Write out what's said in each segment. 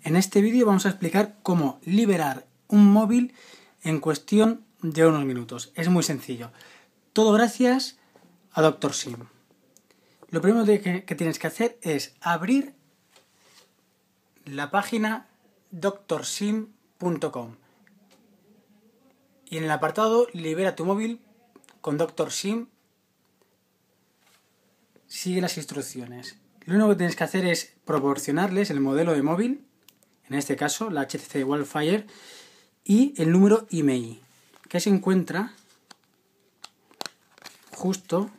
En este vídeo vamos a explicar cómo liberar un móvil en cuestión de unos minutos. Es muy sencillo. Todo gracias a Dr. Sim. Lo primero que tienes que hacer es abrir la página drsim.com y en el apartado Libera tu móvil con Dr. Sim sigue las instrucciones. Lo único que tienes que hacer es proporcionarles el modelo de móvil, en este caso la HTC Wildfire, y el número IMEI, que se encuentra justo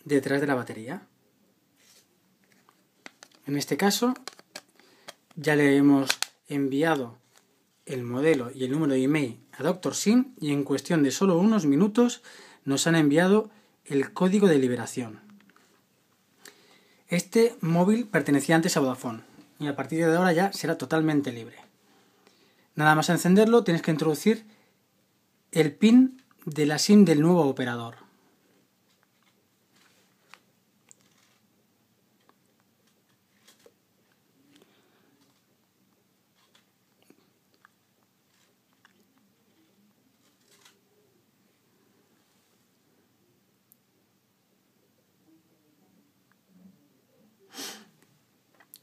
detrás de la batería. En este caso ya le hemos enviado el modelo y el número de IMEI a Dr. Sim y en cuestión de solo unos minutos nos han enviado el código de liberación. Este móvil pertenecía antes a Vodafone y a partir de ahora ya será totalmente libre. Nada más encenderlo tienes que introducir el PIN de la SIM del nuevo operador.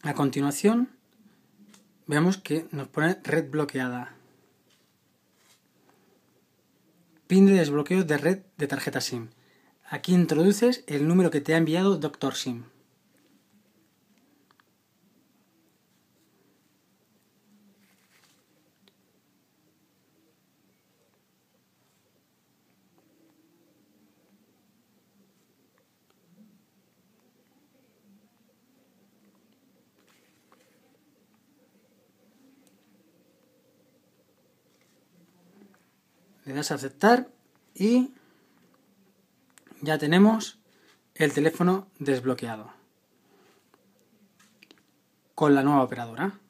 A continuación, vemos que nos pone red bloqueada. PIN de desbloqueo de red de tarjeta SIM. Aquí introduces el número que te ha enviado Dr. Sim. Le das a aceptar y ya tenemos el teléfono desbloqueado con la nueva operadora.